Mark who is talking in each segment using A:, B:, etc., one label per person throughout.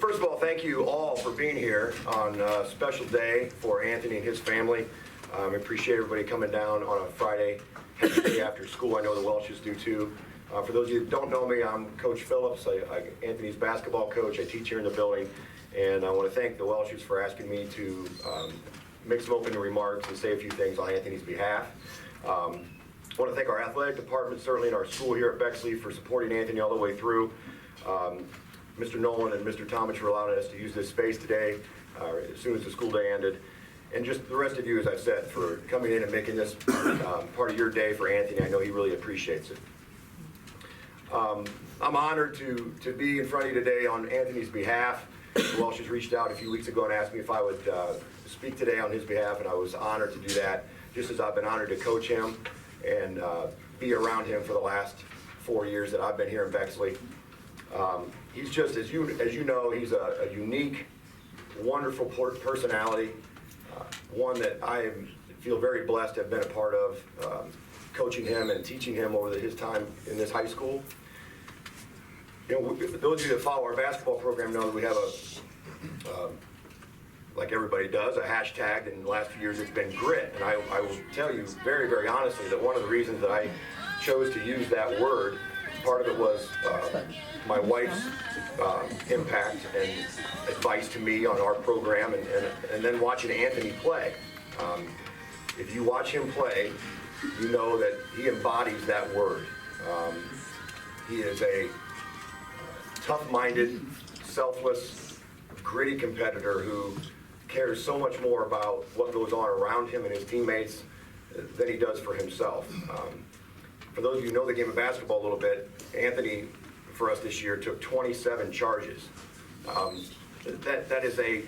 A: First of all, thank you all for being here on a special day for Anthony and his family. I appreciate everybody coming down on a Friday day after school. I know the Welshes do too. For those of you that don't know me, I'm Coach Phillips, Anthony's basketball coach. I teach here in the building, and I want to thank the Welshes for asking me to make some opening remarks and say a few things on Anthony's behalf. I want to thank our athletic department, certainly in our school here at Bexley, for supporting Anthony all the way through. Mr. Nolan and Mr. Tomic for allowing us to use this space today as soon as the school day ended. And just the rest of you, as I said, for coming in and making this part of your day for Anthony. I know he really appreciates it. I'm honored to be in front of you today on Anthony's behalf. The Welshes reached out a few weeks ago and asked me if I would speak today on his behalf, and I was honored to do that, just as I've been honored to coach him and be around him for the last 4 years that I've been here in Bexley. He's just, as you know, he's a unique, wonderful personality, one that I feel very blessed to have been a part of, coaching him and teaching him over his time in this high school. You know, those of you that follow our basketball program know that we have like everybody does, a hashtag, and in the last few years it's been grit. And I will tell you very, very honestly that one of the reasons that I chose to use that word, part of it was my wife's impact and advice to me on our program, and then watching Anthony play. If you watch him play, you know that he embodies that word. He is a tough-minded, selfless, gritty competitor who cares so much more about what goes on around him and his teammates than he does for himself. For those of you who know the game of basketball a little bit, Anthony, for us this year, took 27 charges. That is a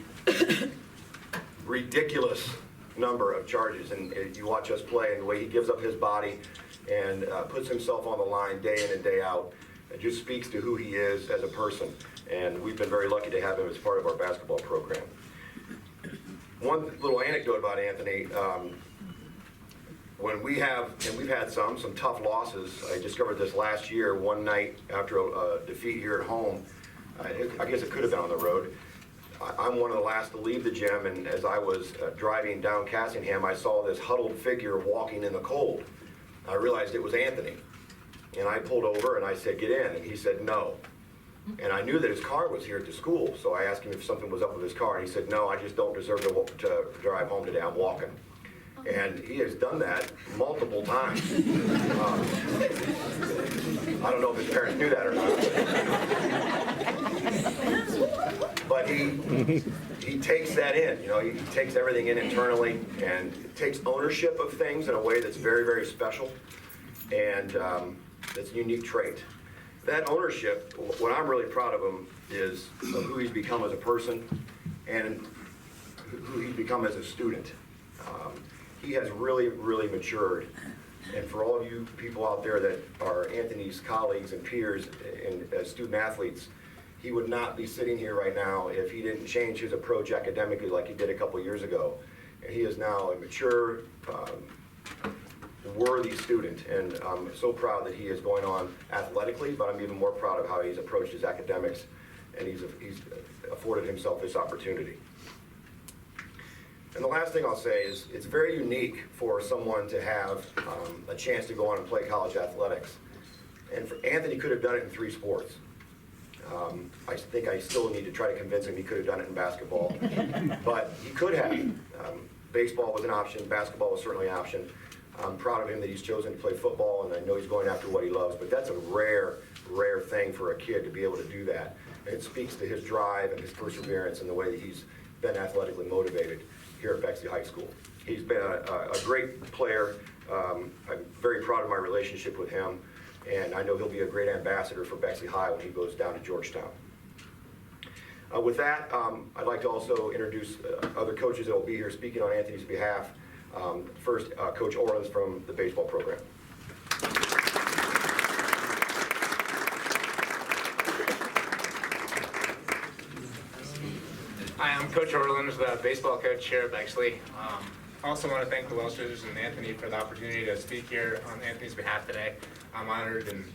A: ridiculous number of charges, and you watch us play and the way he gives up his body and puts himself on the line day in and day out. It just speaks to who he is as a person, and we've been very lucky to have him as part of our basketball program. One little anecdote about Anthony, when we've had some tough losses. I discovered this last year, one night after a defeat here at home. I guess it could have been on the road. I'm one of the last to leave the gym, and as I was driving down Cassingham, I saw this huddled figure walking in the cold. I realized it was Anthony, and I pulled over and I said, "Get in," and he said, "No." And I knew that his car was here at the school, so I asked him if something was up with his car, and he said, "No, I just don't deserve to drive home today. I'm walking." And he has done that multiple times. I don't know if his parents knew that or not. But he takes that in. You know, he takes everything in internally and takes ownership of things in a way that's very, very special. And that's a unique trait. That ownership, what I'm really proud of him is of who he's become as a person and who he's become as a student. He has really, really matured. And for all of you people out there that are Anthony's colleagues and peers and as student athletes, he would not be sitting here right now if he didn't change his approach academically like he did a couple years ago. And he is now a mature, worthy student, and I'm so proud that he is going on athletically, but I'm even more proud of how he's approached his academics, and he's afforded himself this opportunity. And the last thing I'll say is it's very unique for someone to have a chance to go on and play college athletics. And Anthony could have done it in 3 sports. I think I still need to try to convince him he could have done it in basketball, but he could have. Baseball was an option, basketball was certainly an option. I'm proud of him that he's chosen to play football, and I know he's going after what he loves, but that's a rare, rare thing for a kid to be able to do that. And it speaks to his drive and his perseverance and the way that he's been athletically motivated here at Bexley High School. He's been a great player. I'm very proud of my relationship with him, and I know he'll be a great ambassador for Bexley High when he goes down to Georgetown. With that, I'd like to also introduce other coaches that will be here speaking on Anthony's behalf. First, Coach Orlins from the baseball program.
B: Hi, I'm Coach Orlins, the baseball coach here at Bexley. I also want to thank the Welshes and Anthony for the opportunity to speak here on Anthony's behalf today. I'm honored and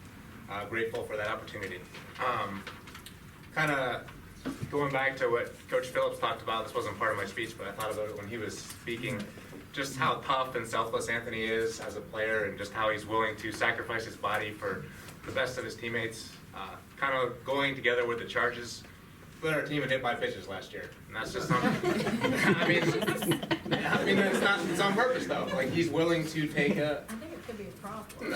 B: grateful for that opportunity. Kind of going back to what Coach Phillips talked about, this wasn't part of my speech, but I thought about it when he was speaking, just how tough and selfless Anthony is as a player and just how he's willing to sacrifice his body for the best of his teammates. Kind of going together with the charges, led our team in hit by pitches last year, and that's just something. I mean, it's on purpose though. Like he's willing to take a.
C: I think it could be a problem.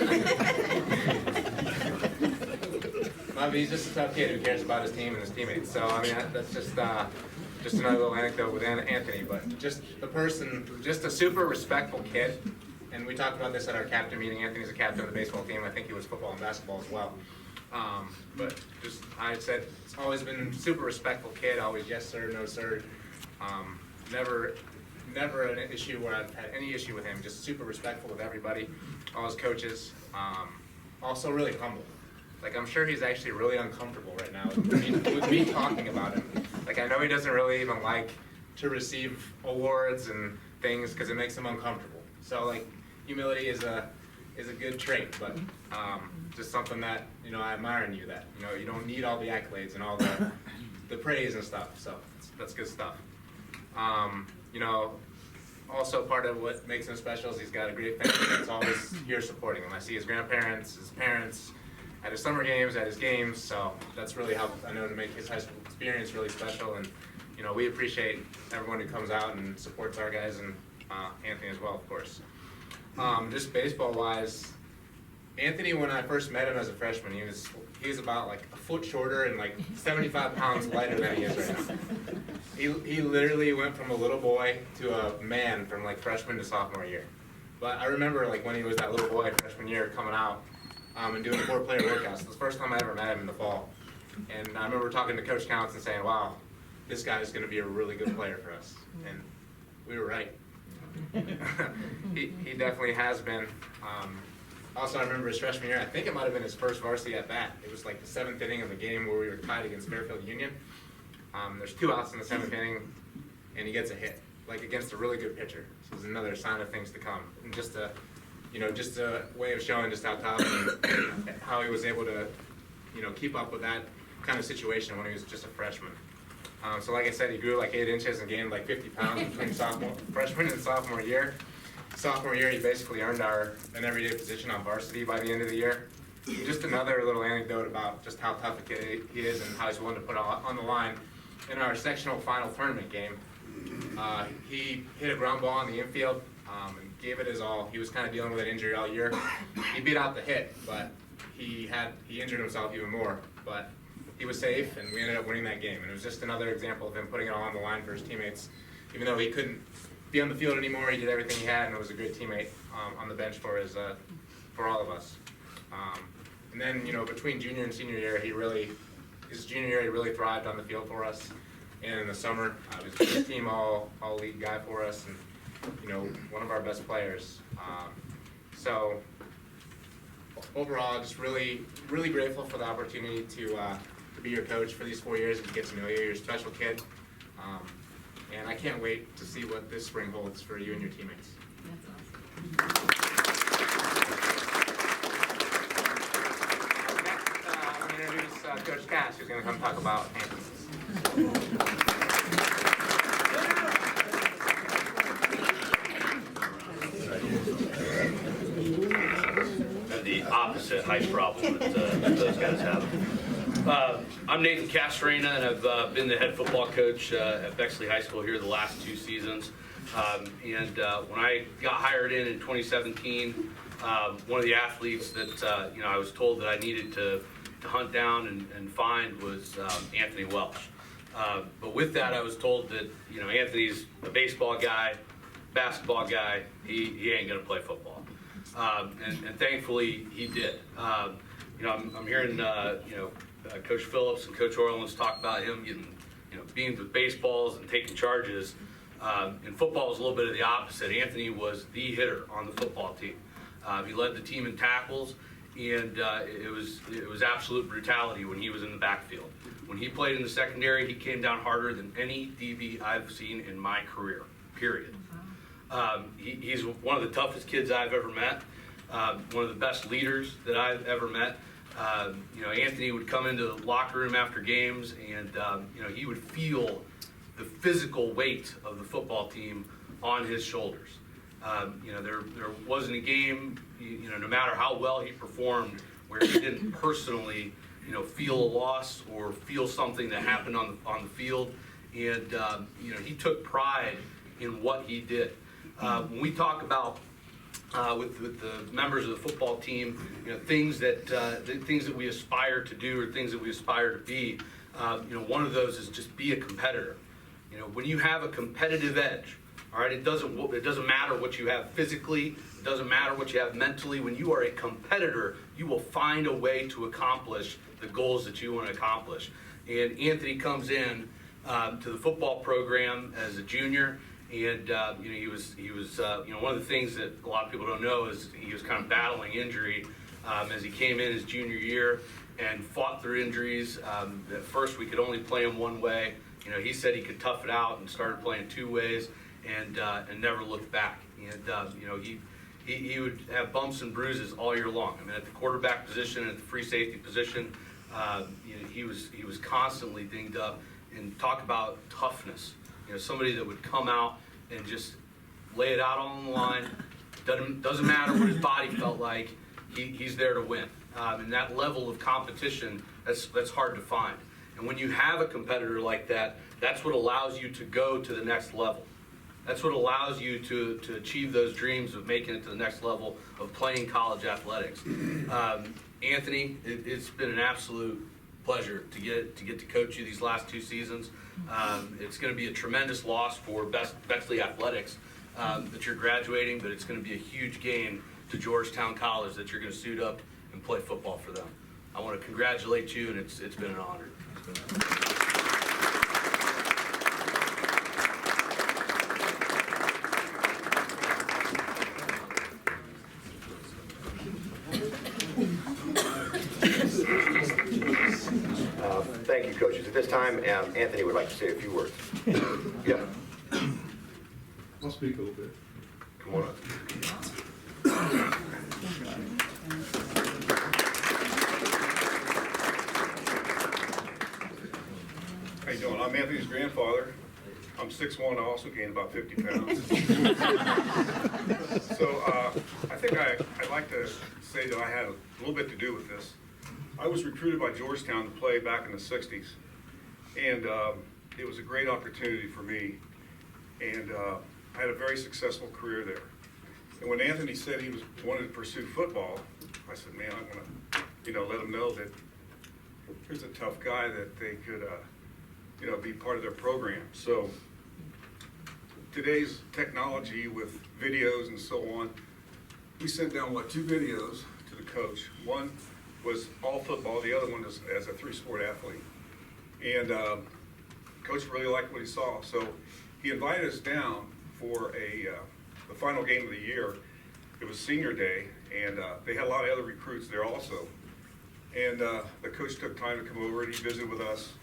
B: I mean, he's just a tough kid who cares about his team and his teammates. So I mean, that's just another little anecdote with Anthony, but just the person, just a super respectful kid. And we talked about this at our captain meeting. Anthony's a captain of the baseball team. I think he was football and basketball as well. But just, I said, it's always been super respectful kid, always yes sir, no sir. Never an issue where I've had any issue with him, just super respectful of everybody, all his coaches. Also really humble. Like I'm sure he's actually really uncomfortable right now with me talking about him. Like I know he doesn't really even like to receive awards and things because it makes him uncomfortable. So like humility is a good trait, but just something that, you know, I admire in you, that, you know, you don't need all the accolades and all the praise and stuff, so that's good stuff. You know, also part of what makes him special is he's got a great family that's always here supporting him. I see his grandparents, his parents, at his summer games, at his games, so that's really helped, I know, to make his high school experience really special, and, you know, we appreciate everyone who comes out and supports our guys, and Anthony as well, of course. Just baseball-wise, Anthony, when I first met him as a freshman, he was about like a foot shorter and like 75 pounds lighter than he is right now. He literally went from a little boy to a man from like freshman to sophomore year. But I remember like when he was that little boy freshman year coming out and doing 4-player workouts. It was the first time I ever met him in the fall. And I remember talking to Coach Counts and saying, wow, this guy is going to be a really good player for us. And we were right. He definitely has been. Also, I remember his freshman year, I think it might have been his first varsity at bat. It was like the 7th inning of the game where we were tied against Fairfield Union. There's 2 outs in the 7th inning, and he gets a hit, like against a really good pitcher. So it's another sign of things to come. And just a way of showing just how tough and how he was able to, you know, keep up with that kind of situation when he was just a freshman. So like I said, he grew like 8 inches and gained like 50 pounds between freshman and sophomore year. Sophomore year, he basically earned an everyday position on varsity by the end of the year. Just another little anecdote about just how tough a kid he is and how he's willing to put on the line. In our sectional final tournament game, he hit a ground ball in the infield and gave it his all. He was kind of dealing with an injury all year. He beat out the hit, but he injured himself even more. But he was safe, and we ended up winning that game. And it was just another example of him putting it all on the line for his teammates. Even though he couldn't be on the field anymore, he did everything he had, and it was a great teammate on the bench for all of us. And then, you know, between junior and senior year, his junior year, he really thrived on the field for us. And in the summer, he was a first team all-league guy for us, and, you know, one of our best players. So overall, just really, really grateful for the opportunity to be your coach for these 4 years and get to know you. You're a special kid. And I can't wait to see what this spring holds for you and your teammates.
C: That's awesome.
B: Next, I'm going to introduce Coach Cash, who's going to come talk about Anthony.
D: The opposite height problem that those guys have. I'm Nathan Castrena, and I've been the head football coach at Bexley High School here the last 2 seasons. And when I got hired in 2017, one of the athletes that I was told that I needed to hunt down and find was Anthony Welsh. But with that, I was told that Anthony's a baseball guy, basketball guy. He ain't gonna play football. And thankfully he did. I'm hearing Coach Phillips and Coach Orland's talk about him getting beans with baseballs and taking charges. And football was a little bit of the opposite. Anthony was the hitter on the football team. He led the team in tackles, and it was absolute brutality when he was in the backfield. When he played in the secondary, he came down harder than any DB I've seen in my career, period. He's one of the toughest kids I've ever met, one of the best leaders that I've ever met. Anthony would come into the locker room after games, and he would feel the physical weight of the football team on his shoulders. There wasn't a game, no matter how well he performed, where he didn't personally, feel a loss or feel something that happened on the field. And he took pride in what he did. When we talk about with the members of the football team, things that we aspire to do or things that we aspire to be, one of those is just be a competitor. When you have a competitive edge, all right, it doesn't matter what you have physically, it doesn't matter what you have mentally. When you are a competitor, you will find a way to accomplish the goals that you want to accomplish. And Anthony comes in to the football program as a junior. And he was one of the things that a lot of people don't know is he was kind of battling injury as he came in his junior year and fought through injuries. At first, we could only play him one way. He said he could tough it out and started playing two ways and never looked back. And he would have bumps and bruises all year long. I mean, at the quarterback position and at the free safety position, he was constantly dinged up. And talk about toughness. Somebody that would come out and just lay it out on the line. Doesn't matter what his body felt like. He's there to win. And that level of competition, that's hard to find. And when you have a competitor like that, that's what allows you to go to the next level. That's what allows you to achieve those dreams of making it to the next level of playing college athletics. Anthony, it's been an absolute pleasure to get to coach you these last 2 seasons. It's going to be a tremendous loss for Bexley Athletics that you're graduating, but it's going to be a huge gain to Georgetown College that you're going to suit up and play football for them. I want to congratulate you, and it's been an honor.
A: Thank you, coaches. At this time, Anthony would like to say a few words. Yeah.
E: I'll speak a little bit.
A: Come on up.
E: How you doing? I'm Anthony's grandfather. I'm 6'1", I also gained about 50 pounds. So I think I'd like to say that I had a little bit to do with this. I was recruited by Georgetown to play back in the 60s. And it was a great opportunity for me. And I had a very successful career there. And when Anthony said he wanted to pursue football, I said, man, I'm going to let him know that here's a tough guy that they could be part of their program. So today's technology with videos and so on, we sent down, 2 videos to the coach. One was all football, the other one is as a 3-sport athlete. And coach really liked what he saw. So he invited us down for the final game of the year. It was senior day, and they had a lot of other recruits there also. And the coach took time to come over and he visited with us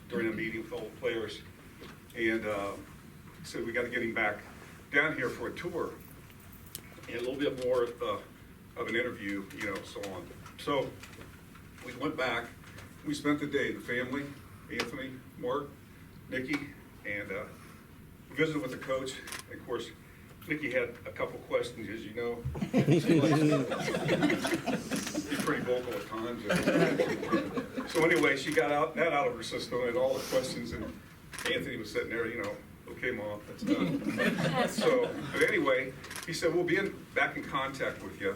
E: during a meeting with all the players. And said, we got to get him back down here for a tour and a little bit more of an interview, so on. So we went back. We spent the day, the family, Anthony, Mark, Nikki, and visited with the coach. And of course, Nikki had a couple questions, as you know. She's pretty vocal at times. So anyway, she got that out of her system and all the questions, and Anthony was sitting there, okay, Mom, that's done. So, but anyway, he said, we'll be back in contact with you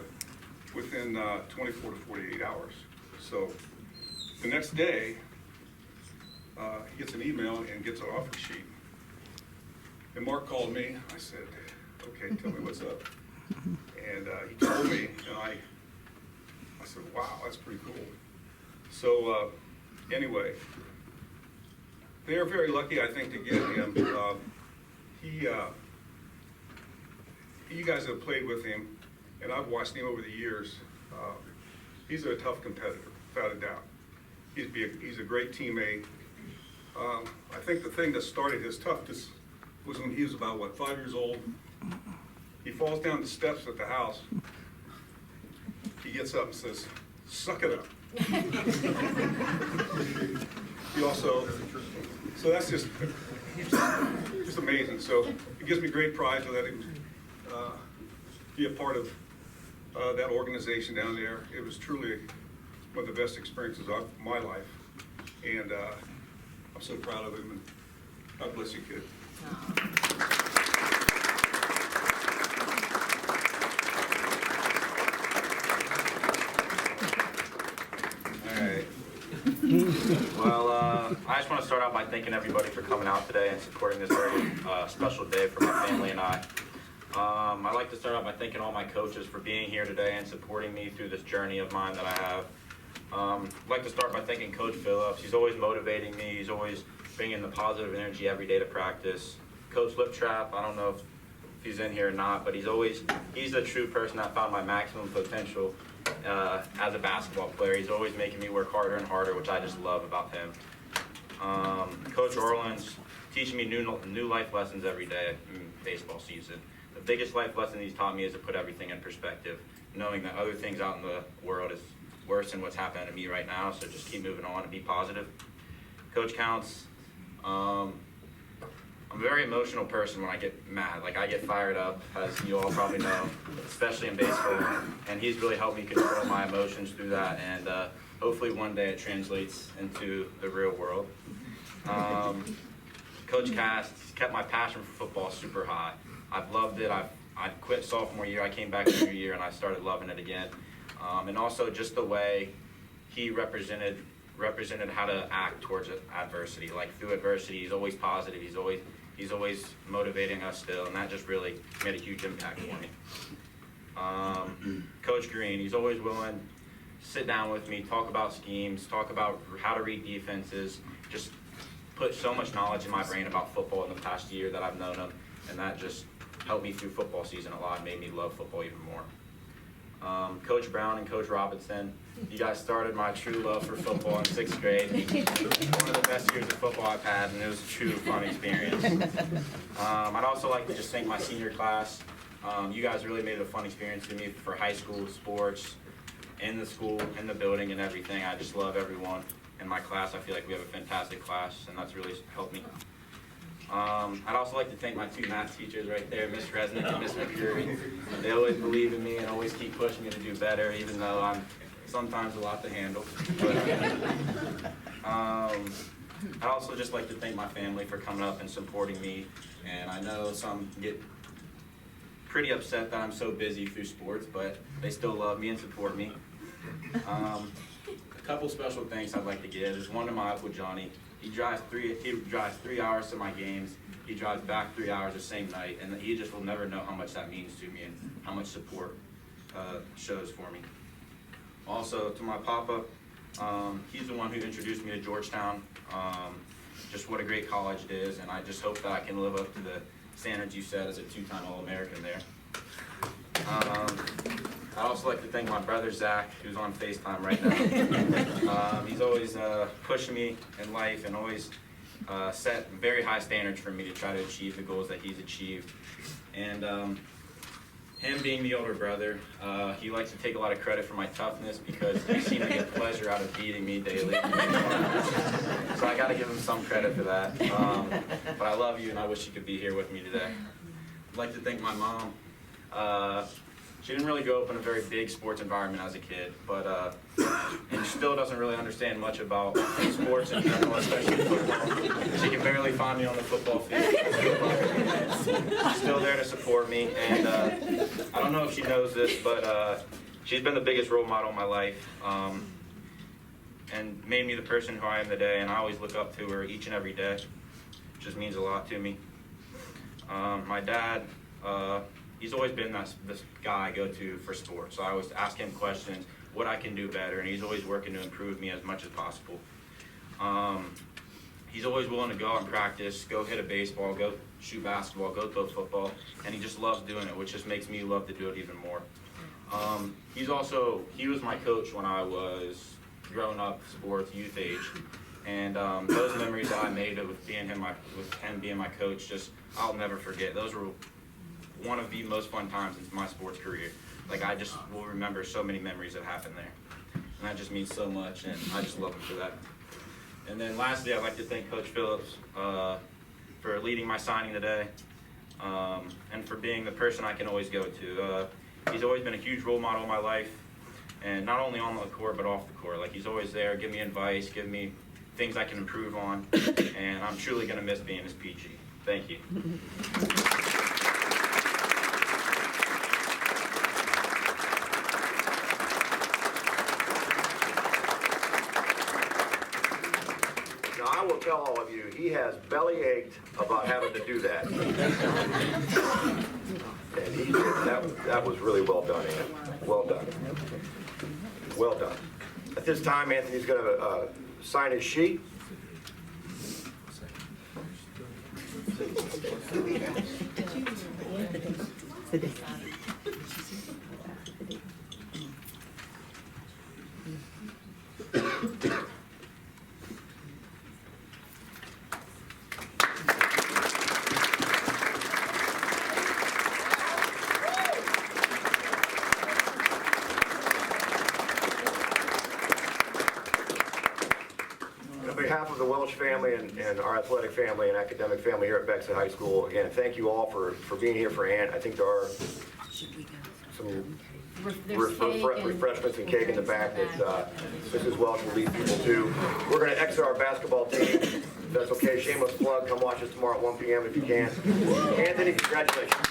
E: within 24 to 48 hours. So the next day, he gets an email and gets an offer sheet. And Mark called me. I said, okay, tell me what's up. And he told me, and I said, wow, that's pretty cool. So anyway, they're very lucky, I think, to get him. You guys have played with him, and I've watched him over the years. He's a tough competitor, without a doubt. He's a great teammate. I think the thing that started his toughness was when he was about, 5 years old. He falls down the steps at the house. He gets up and says, suck it up. He also, so that's just amazing. So it gives me great pride to let him be a part of that organization down there. It was truly one of the best experiences of my life, and I'm so proud of him. And God bless you, kid.
F: Alright. Well, I just want to start out by thanking everybody for coming out today and supporting this very special day for my family and I. I'd like to start out by thanking all my coaches for being here today and supporting me through this journey of mine that I have. I'd like to start by thanking Coach Phillips. He's always motivating me. He's always bringing the positive energy every day to practice. Coach Liptrap, I don't know if he's in here or not, but he's the true person that found my maximum potential as a basketball player. He's always making me work harder and harder, which I just love about him. Coach Orland's teaching me new life lessons every day in baseball season. The biggest life lesson he's taught me is to put everything in perspective, knowing that other things out in the world is worse than what's happening to me right now, so just keep moving on and be positive. Coach Counts, I'm a very emotional person when I get mad. Like, I get fired up, as you all probably know, especially in baseball, and he's really helped me control my emotions through that, and hopefully one day it translates into the real world. Coach Cass kept my passion for football super high. I've loved it. I quit sophomore year. I came back junior year, and I started loving it again. And also just the way he represented how to act towards adversity. Like, through adversity, he's always positive. He's always motivating us still, and that just really made a huge impact for me. Coach Green, he's always willing to sit down with me, talk about schemes, talk about how to read defenses, just put so much knowledge in my brain about football in the past year that I've known him, and that just helped me through football season a lot and made me love football even more. Coach Brown and Coach Robinson, you guys started my true love for football in 6th grade. One of the best years of football I've had, and it was a true fun experience. I'd also like to just thank my senior class. You guys really made it a fun experience to me for high school sports, in the school, in the building, and everything. I just love everyone in my class. I feel like we have a fantastic class, and that's really helped me. I'd also like to thank my 2 math teachers right there, Miss Resnick and Miss McCurry. They always believe in me and always keep pushing me to do better, even though I'm sometimes a lot to handle. But, I'd also just like to thank my family for coming up and supporting me. And I know some get pretty upset that I'm so busy through sports, but they still love me and support me. A couple special thanks I'd like to give is one to my Uncle Johnny. He drives 3 hours to my games. He drives back 3 hours the same night, and he just will never know how much that means to me and how much support shows for me. Also, to my papa, he's the one who introduced me to Georgetown. Just what a great college it is, and I just hope that I can live up to the standards you set as a 2-time All-American there. I'd also like to thank my brother Zach, who's on FaceTime right now. He's always pushing me in life and always set very high standards for me to try to achieve the goals that he's achieved. And him being the older brother, he likes to take a lot of credit for my toughness because he seems to get pleasure out of beating me daily. So I got to give him some credit for that. But I love you, and I wish you could be here with me today. I'd like to thank my mom. She didn't really grow up in a very big sports environment as a kid, but and still doesn't really understand much about sports in general, especially football. She can barely find me on the football field. She's still there to support me, and I don't know if she knows this, but she's been the biggest role model in my life, and made me the person who I am today, and I always look up to her each and every day. It just means a lot to me. My dad, he's always been this guy I go to for sports. So I always ask him questions, what I can do better, and he's always working to improve me as much as possible. He's always willing to go out and practice, go hit a baseball, go shoot basketball, go throw football, and he just loves doing it, which just makes me love to do it even more. He was my coach when I was growing up, sports, youth age, and those memories that I made with him being my coach, just I'll never forget. Those were one of the most fun times in my sports career. Like, I just will remember so many memories that happened there. and that just means so much, and I just love him for that. And then lastly, I'd like to thank Coach Phillips for leading my signing today, and for being the person I can always go to. He's always been a huge role model in my life, and not only on the court, but off the court. Like, he's always there, give me advice, give me things I can improve on, and I'm truly going to miss being his PG. Thank you.
A: Now, I will tell all of you, he has belly ached about having to do that. And he did, that was really well done, Ann. Well done. Well done. At this time, Anthony's going to sign his sheet. On behalf of the Welsh family and our athletic family and academic family here at Bexley High School, again, thank you all for being here for Ant. I think there are some refreshments and cake in the back that Mrs. Welsh will lead people to. We're going to exit our basketball team. If that's okay, shameless plug, come watch us tomorrow at 1 p.m. if you can. Anthony, congratulations.